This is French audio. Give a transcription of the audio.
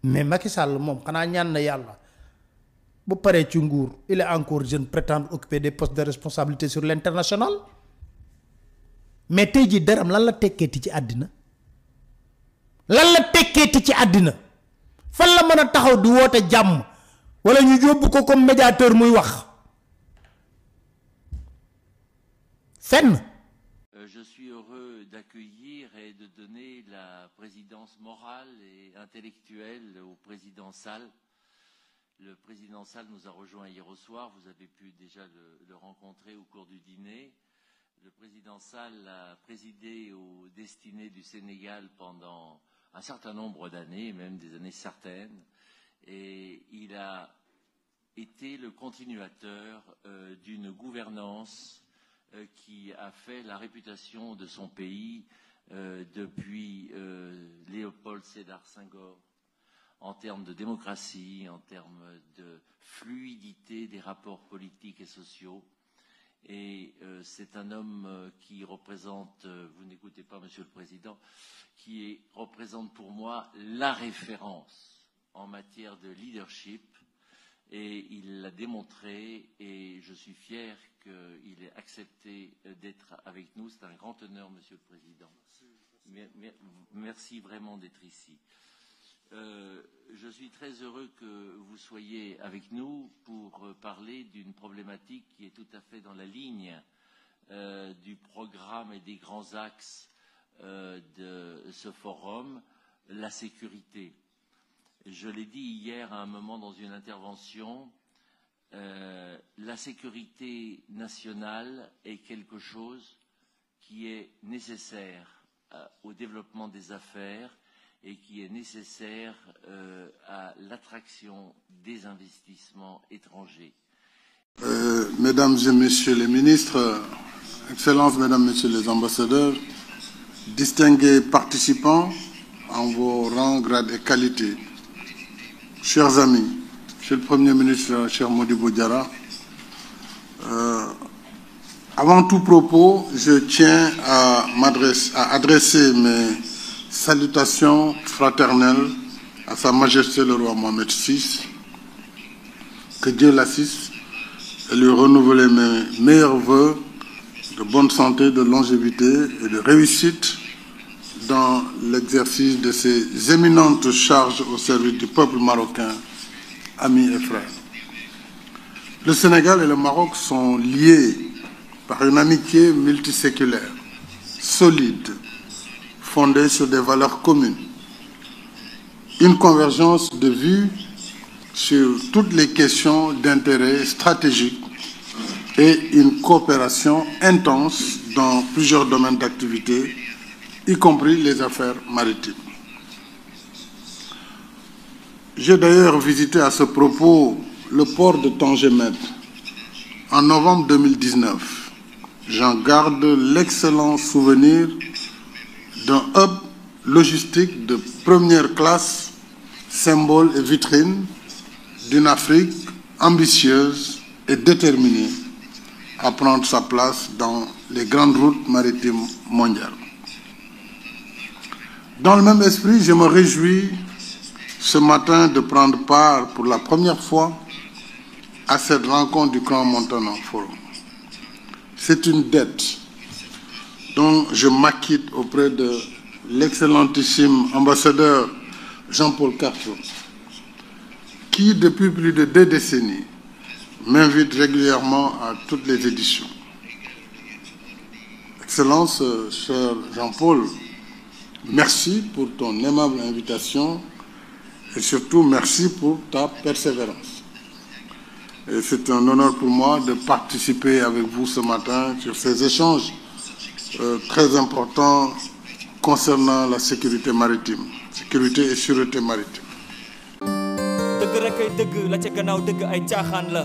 mais Macky Sall moom xanaa ñaan na yàlla bu paree ci nguur il est encore jeune prétend occuper des postes de responsabilité sur l'international mais tey jii daram lan la tekkeeti ci àddina lan la tekkeeti ci àddina fan la mën a taxaw di woote jàmm wala ñu yóbbu ko comme médiateur muy wax fenn. Je suis heureux d'accueillir et de donner la présidence morale et intellectuelle au président Sall. Le président Sall nous a rejoints hier au soir, vous avez pu déjà le rencontrer au cours du dîner. Le président Sall a présidé aux destinées du Sénégal pendant un certain nombre d'années, même des années certaines, et il a été le continuateur d'une gouvernance qui a fait la réputation de son pays depuis Léopold Sédar Senghor, en termes de démocratie, en termes de fluidité des rapports politiques et sociaux. Et c'est un homme qui représente, vous n'écoutez pas Monsieur le Président, représente pour moi la référence en matière de leadership. Et il l'a démontré et je suis fier qu'il ait accepté d'être avec nous. C'est un grand honneur, Monsieur le Président. Merci vraiment d'être ici. Je suis très heureux que vous soyez avec nous pour parler d'une problématique qui est tout à fait dans la ligne du programme et des grands axes de ce forum, la sécurité. Je l'ai dit hier à un moment dans une intervention, la sécurité nationale est quelque chose qui est nécessaire au développement des affaires et qui est nécessaire à l'attraction des investissements étrangers. Mesdames et Messieurs les ministres, Excellences, Mesdames, Messieurs les ambassadeurs, distingués participants en vos rangs, grades et qualités, chers amis, Monsieur le Premier ministre, cher Modibo Diarra, avant tout propos, je tiens à adresser mes salutations fraternelles à Sa Majesté le roi Mohamed VI, que Dieu l'assiste, et lui renouveler mes meilleurs vœux de bonne santé, de longévité et de réussite dans l'exercice de ces éminentes charges au service du peuple marocain, amis et frères. Le Sénégal et le Maroc sont liés par une amitié multiséculaire, solide, fondée sur des valeurs communes, une convergence de vues sur toutes les questions d'intérêt stratégique et une coopération intense dans plusieurs domaines d'activité, y compris les affaires maritimes. J'ai d'ailleurs visité à ce propos le port de Tanger-Med en novembre 2019. J'en garde l'excellent souvenir d'un hub logistique de première classe, symbole et vitrine d'une Afrique ambitieuse et déterminée à prendre sa place dans les grandes routes maritimes mondiales. Dans le même esprit, je me réjouis ce matin de prendre part pour la première fois à cette rencontre du Grand Montana Forum. C'est une dette dont je m'acquitte auprès de l'excellentissime ambassadeur Jean-Paul Carton, qui depuis plus de 2 décennies m'invite régulièrement à toutes les éditions. Excellence, cher Jean-Paul, merci pour ton aimable invitation et surtout merci pour ta persévérance. C'est un honneur pour moi de participer avec vous ce matin sur ces échanges très importants concernant la sécurité maritime, sécurité et sûreté maritime. dëgg rek ay dëgg la ca gannaaw dëgg ay caaxaan la